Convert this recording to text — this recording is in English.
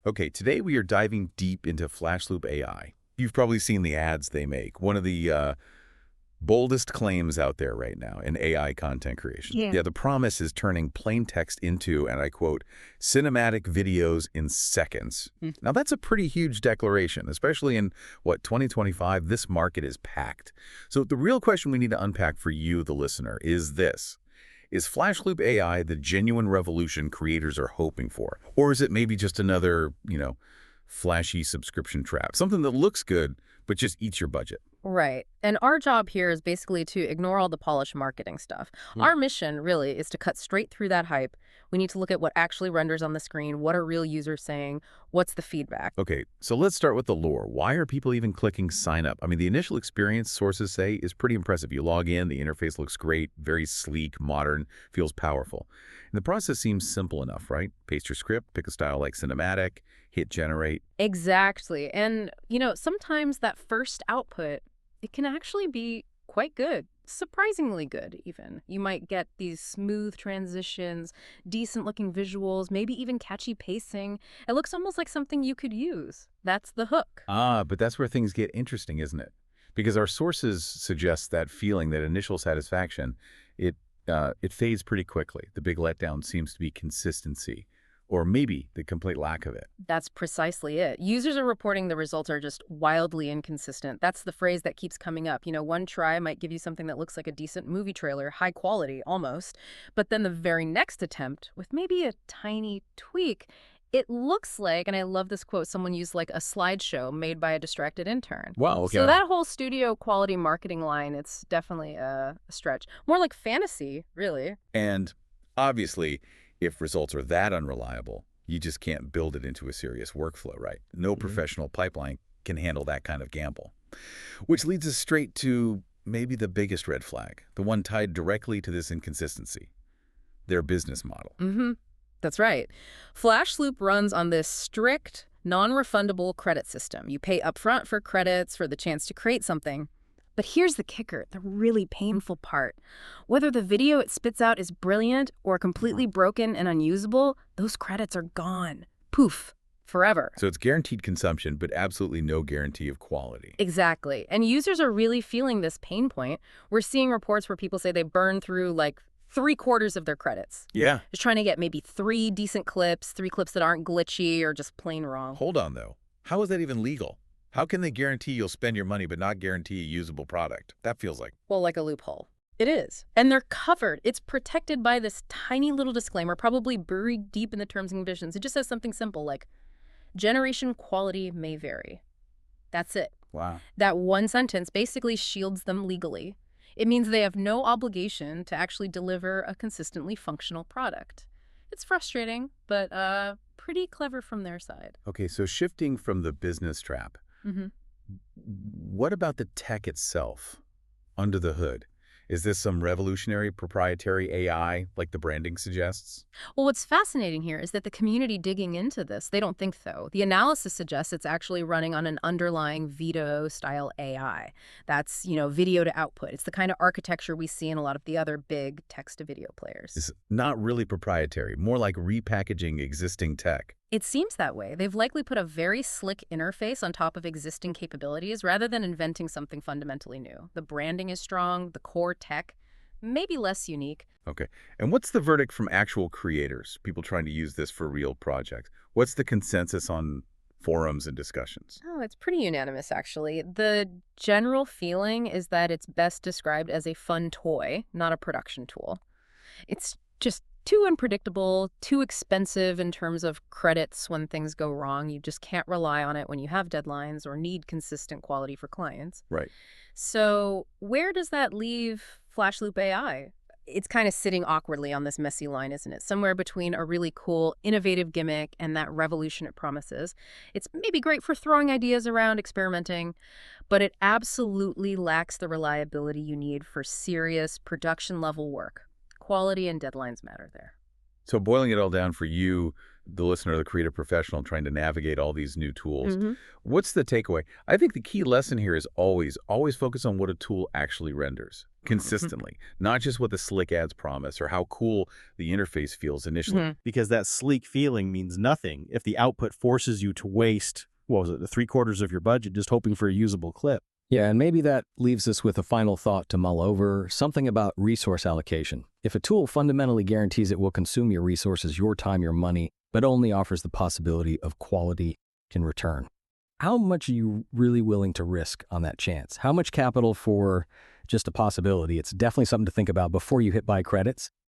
Okay, today we are diving deep into Flashloop AI. You've probably seen the ads they make. One of the boldest claims out there right now in AI content creation. Yeah. Yeah, the promise is turning plain text into, and I quote, cinematic videos in seconds. Mm. Now, that's a pretty huge declaration, especially in, 2025? This market is packed. So the real question we need to unpack for you, the listener, is this. Is Flashloop AI the genuine revolution creators are hoping for? Or is it maybe just another, flashy subscription trap? Something that looks good, but just eats your budget. Right. And our job here is basically to ignore all the polished marketing stuff. Hmm. Our mission really is to cut straight through that hype. We need to look at what actually renders on the screen, what are real users saying, what's the feedback. Okay, so let's start with the lore. Why are people even clicking sign up? I mean, the initial experience, sources say, is pretty impressive. You log in, the interface looks great, very sleek, modern, feels powerful. And the process seems simple enough, right? Paste your script, pick a style like cinematic, hit generate. Exactly. And, sometimes that first output, it can actually be quite good. Surprisingly good, even. You might get these smooth transitions, decent looking visuals, maybe even catchy pacing. It looks almost like something you could use. That's the hook. Ah, but that's where things get interesting, isn't it? Because our sources suggest that feeling, that initial satisfaction, it it fades pretty quickly. The big letdown seems to be consistency, or maybe the complete lack of it. That's precisely it. Users are reporting the results are just wildly inconsistent. That's the phrase that keeps coming up. One try might give you something that looks like a decent movie trailer, high quality almost. But then the very next attempt, with maybe a tiny tweak, it looks like, and I love this quote, someone used like a slideshow made by a distracted intern. Wow, So okay. that whole studio quality marketing line, it's definitely a stretch. More like fantasy, really. And obviously, if results are that unreliable, you just can't build it into a serious workflow, right? No professional pipeline can handle that kind of gamble. Which leads us straight to maybe the biggest red flag, the one tied directly to this inconsistency, their business model. Mm-hmm. That's right. Flashloop runs on this strict, non-refundable credit system. You pay upfront for credits for the chance to create something. But here's the kicker, the really painful part. Whether the video it spits out is brilliant or completely broken and unusable, those credits are gone. Poof. Forever. So it's guaranteed consumption, but absolutely no guarantee of quality. Exactly. And users are really feeling this pain point. We're seeing reports where people say they burn through like 3/4 of their credits. Yeah. Just trying to get maybe 3 decent clips that aren't glitchy or just plain wrong. Hold on, though. How is that even legal? How can they guarantee you'll spend your money but not guarantee a usable product? That feels like... Well, like a loophole. It is. And they're covered. It's protected by this tiny little disclaimer, probably buried deep in the terms and conditions. It just says something simple like, generation quality may vary. That's it. Wow. That one sentence basically shields them legally. It means they have no obligation to actually deliver a consistently functional product. It's frustrating, but pretty clever from their side. Okay, so shifting from the business trap, Mm-hmm. what about the tech itself, under the hood? Is this some revolutionary proprietary AI like the branding suggests? Well, what's fascinating here is that the community digging into this, they don't think so. The analysis suggests it's actually running on an underlying Vito-style AI. That's, video to output. It's the kind of architecture we see in a lot of the other big text-to-video players. It's not really proprietary, more like repackaging existing tech. It seems that way. They've likely put a very slick interface on top of existing capabilities rather than inventing something fundamentally new. The branding is strong, the core tech, maybe less unique. Okay, and what's the verdict from actual creators, people trying to use this for real projects? What's the consensus on forums and discussions? Oh, it's pretty unanimous, actually. The general feeling is that it's best described as a fun toy, not a production tool. It's just too unpredictable, too expensive in terms of credits when things go wrong. You just can't rely on it when you have deadlines or need consistent quality for clients. Right. So where does that leave Flashloop AI? It's kind of sitting awkwardly on this messy line, isn't it? Somewhere between a really cool, innovative gimmick and that revolution it promises. It's maybe great for throwing ideas around, experimenting, but it absolutely lacks the reliability you need for serious production-level work. Quality and deadlines matter there. So boiling it all down for you, the listener, the creative professional, trying to navigate all these new tools. Hmm. What's the takeaway? I think the key lesson here is always focus on what a tool actually renders consistently, not just what the slick ads promise or how cool the interface feels initially. Because that sleek feeling means nothing if the output forces you to waste, what was it, the 3/4 of your budget just hoping for a usable clip. Yeah, and maybe that leaves us with a final thought to mull over, something about resource allocation. If a tool fundamentally guarantees it will consume your resources, your time, your money, but only offers the possibility of quality in return, how much are you really willing to risk on that chance? How much capital for just a possibility? It's definitely something to think about before you hit buy credits.